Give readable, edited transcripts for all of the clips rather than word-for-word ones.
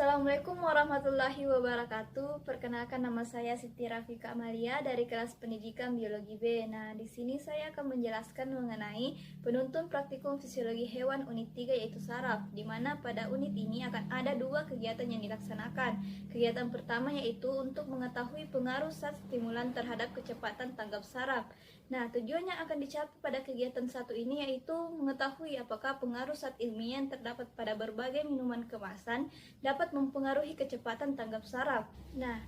Assalamualaikum warahmatullahi wabarakatuh. Perkenalkan, nama saya Siti Rafika Amalia dari kelas Pendidikan Biologi B. Nah, di sini saya akan menjelaskan mengenai penuntun praktikum fisiologi hewan unit 3 yaitu saraf, di mana pada unit ini akan ada dua kegiatan yang dilaksanakan. Kegiatan pertama yaitu untuk mengetahui pengaruh zat stimulan terhadap kecepatan tanggap saraf. Nah, tujuan yang akan dicapai pada kegiatan satu ini yaitu mengetahui apakah pengaruh zat ilmiah yang terdapat pada berbagai minuman kemasan dapat mempengaruhi kecepatan tanggap saraf. Nah,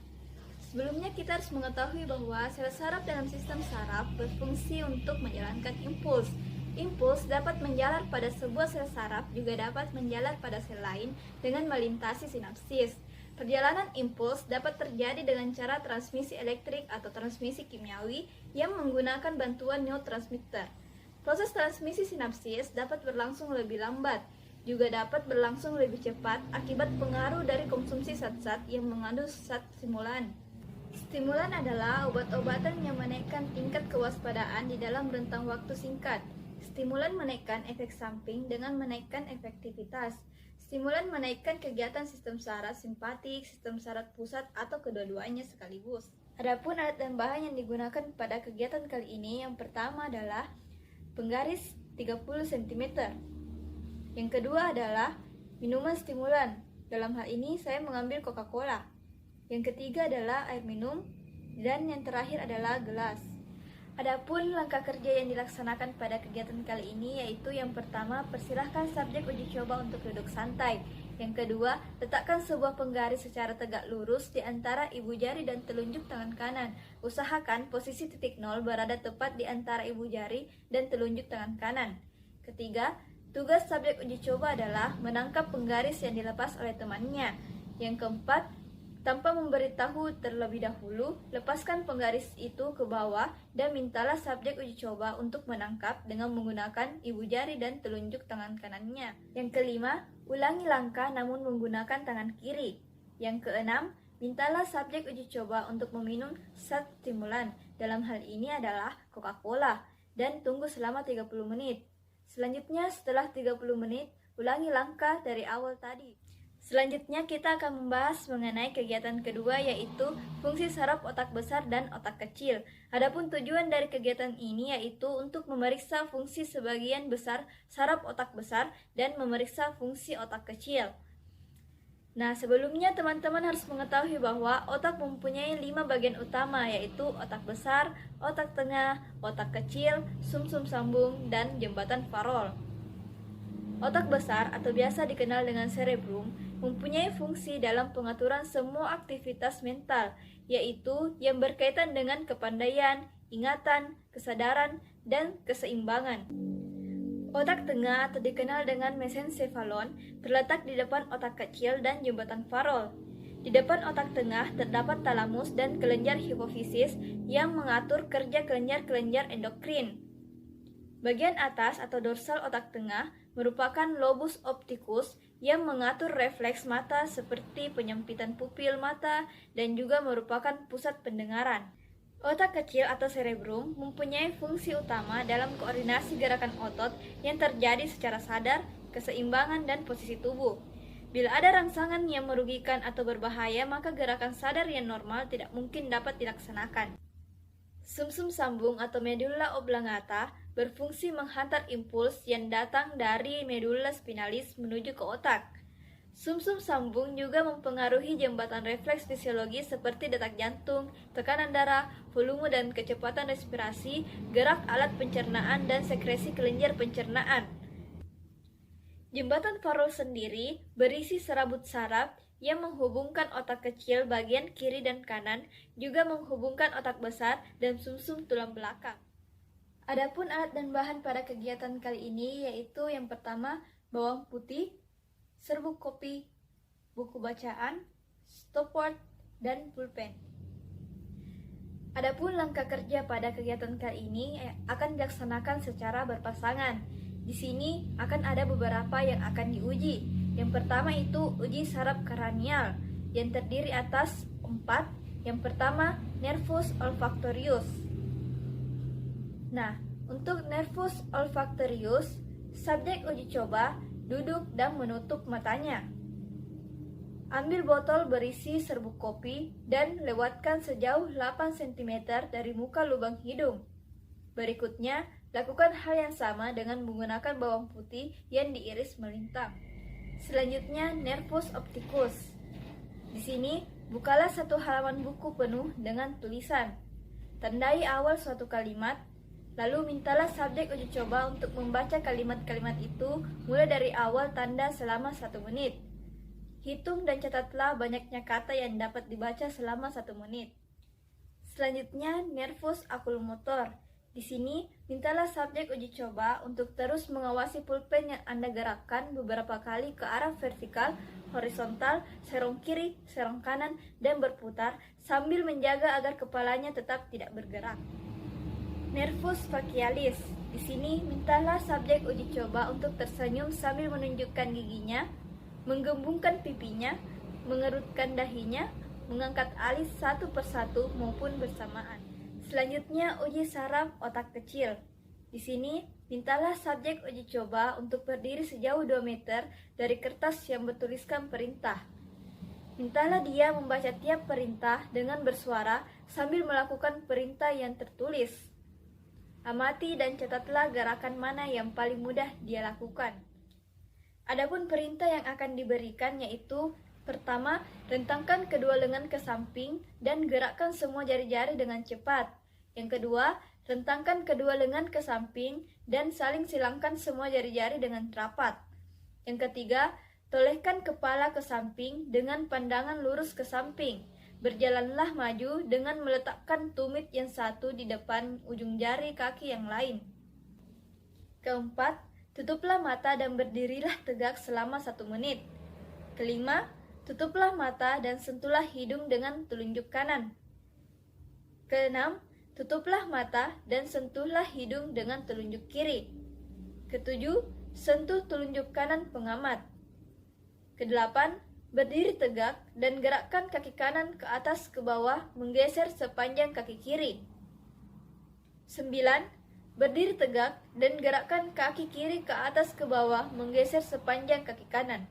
sebelumnya kita harus mengetahui bahwa sel saraf dalam sistem saraf berfungsi untuk menjalankan impuls. Impuls dapat menjalar pada sebuah sel saraf, juga dapat menjalar pada sel lain dengan melintasi sinapsis. Perjalanan impuls dapat terjadi dengan cara transmisi elektrik atau transmisi kimiawi yang menggunakan bantuan neurotransmitter. Proses transmisi sinapsis dapat berlangsung lebih lambat, juga dapat berlangsung lebih cepat akibat pengaruh dari konsumsi zat-zat yang mengandung zat stimulan. Stimulan adalah obat-obatan yang menaikkan tingkat kewaspadaan di dalam rentang waktu singkat. Stimulan menaikkan efek samping dengan menaikkan efektivitas. Stimulan menaikkan kegiatan sistem saraf simpatik, sistem saraf pusat, atau kedua-duanya sekaligus. Adapun alat dan bahan yang digunakan pada kegiatan kali ini, yang pertama adalah penggaris 30 cm. Yang kedua adalah minuman stimulan. Dalam hal ini saya mengambil Coca-Cola. Yang ketiga adalah air minum, dan yang terakhir adalah gelas. Adapun langkah kerja yang dilaksanakan pada kegiatan kali ini yaitu yang pertama, persilahkan subjek uji coba untuk duduk santai. Yang kedua, letakkan sebuah penggaris secara tegak lurus di antara ibu jari dan telunjuk tangan kanan. Usahakan posisi titik nol berada tepat di antara ibu jari dan telunjuk tangan kanan. Ketiga, tugas subjek uji coba adalah menangkap penggaris yang dilepas oleh temannya. Yang keempat, tanpa memberitahu terlebih dahulu, lepaskan penggaris itu ke bawah dan mintalah subjek uji coba untuk menangkap dengan menggunakan ibu jari dan telunjuk tangan kanannya. Yang kelima, ulangi langkah namun menggunakan tangan kiri. Yang keenam, mintalah subjek uji coba untuk meminum zat stimulan. Dalam hal ini adalah Coca-Cola, dan tunggu selama 30 menit. Selanjutnya, setelah 30 menit, ulangi langkah dari awal tadi. Selanjutnya kita akan membahas mengenai kegiatan kedua yaitu fungsi saraf otak besar dan otak kecil. Adapun tujuan dari kegiatan ini yaitu untuk memeriksa fungsi sebagian besar saraf otak besar dan memeriksa fungsi otak kecil. Nah, sebelumnya teman-teman harus mengetahui bahwa otak mempunyai 5 bagian utama yaitu otak besar, otak tengah, otak kecil, sumsum sambung, dan jembatan farol. Otak besar atau biasa dikenal dengan cerebrum mempunyai fungsi dalam pengaturan semua aktivitas mental, yaitu yang berkaitan dengan kepandaian, ingatan, kesadaran, dan keseimbangan. Otak tengah atau dikenal dengan mesencephalon terletak di depan otak kecil dan jembatan farol. Di depan otak tengah terdapat talamus dan kelenjar hipofisis yang mengatur kerja kelenjar-kelenjar endokrin. Bagian atas atau dorsal otak tengah merupakan lobus opticus yang mengatur refleks mata seperti penyempitan pupil mata dan juga merupakan pusat pendengaran. Otak kecil atau cerebrum mempunyai fungsi utama dalam koordinasi gerakan otot yang terjadi secara sadar, keseimbangan, dan posisi tubuh. Bila ada rangsangan yang merugikan atau berbahaya, maka gerakan sadar yang normal tidak mungkin dapat dilaksanakan. Sumsum sambung atau medulla oblongata berfungsi menghantar impuls yang datang dari medulla spinalis menuju ke otak. Sumsum sambung juga mempengaruhi jembatan refleks fisiologi seperti detak jantung, tekanan darah, volume dan kecepatan respirasi, gerak alat pencernaan, dan sekresi kelenjar pencernaan. Jembatan farol sendiri berisi serabut saraf yang menghubungkan otak kecil bagian kiri dan kanan, juga menghubungkan otak besar dan sumsum tulang belakang. Adapun alat dan bahan pada kegiatan kali ini yaitu yang pertama, bawang putih, serbuk kopi, buku bacaan, stopwatch, dan pulpen. Adapun langkah kerja pada kegiatan kali ini akan dilaksanakan secara berpasangan. Di sini akan ada beberapa yang akan diuji. Yang pertama itu uji saraf kranial yang terdiri atas 4. Yang pertama, nervus olfactorius. Nah, untuk nervus olfactorius, subjek uji coba duduk dan menutup matanya. Ambil botol berisi serbuk kopi dan lewatkan sejauh 8 cm dari muka lubang hidung. Berikutnya, lakukan hal yang sama dengan menggunakan bawang putih yang diiris melintang. Selanjutnya, nervus opticus. Di sini, bukalah satu halaman buku penuh dengan tulisan. Tandai awal suatu kalimat, lalu mintalah subjek uji coba untuk membaca kalimat-kalimat itu mulai dari awal tanda selama 1 menit. Hitung dan catatlah banyaknya kata yang dapat dibaca selama 1 menit. Selanjutnya, nervus oculomotor. Di sini, mintalah subjek uji coba untuk terus mengawasi pulpen yang Anda gerakkan beberapa kali ke arah vertikal, horizontal, serong kiri, serong kanan, dan berputar sambil menjaga agar kepalanya tetap tidak bergerak. Nervus facialis. Di sini, mintalah subjek uji coba untuk tersenyum sambil menunjukkan giginya, menggembungkan pipinya, mengerutkan dahinya, mengangkat alis satu persatu maupun bersamaan. Selanjutnya, uji saraf otak kecil. Di sini, mintalah subjek uji coba untuk berdiri sejauh 2 meter dari kertas yang bertuliskan perintah. Mintalah dia membaca tiap perintah dengan bersuara sambil melakukan perintah yang tertulis. Amati dan catatlah gerakan mana yang paling mudah dia lakukan. Adapun perintah yang akan diberikan yaitu: pertama, rentangkan kedua lengan ke samping dan gerakkan semua jari-jari dengan cepat. Yang kedua, rentangkan kedua lengan ke samping dan saling silangkan semua jari-jari dengan rapat. Yang ketiga, tolehkan kepala ke samping dengan pandangan lurus ke samping. Berjalanlah maju dengan meletakkan tumit yang satu di depan ujung jari kaki yang lain. Keempat, tutuplah mata dan berdirilah tegak selama 1 menit. Kelima, tutuplah mata dan sentuhlah hidung dengan telunjuk kanan. Keenam, tutuplah mata dan sentuhlah hidung dengan telunjuk kiri. Ketujuh, sentuh telunjuk kanan pengamat. Kedelapan, berdiri tegak dan gerakkan kaki kanan ke atas ke bawah menggeser sepanjang kaki kiri. 9. Berdiri tegak dan gerakkan kaki kiri ke atas ke bawah menggeser sepanjang kaki kanan.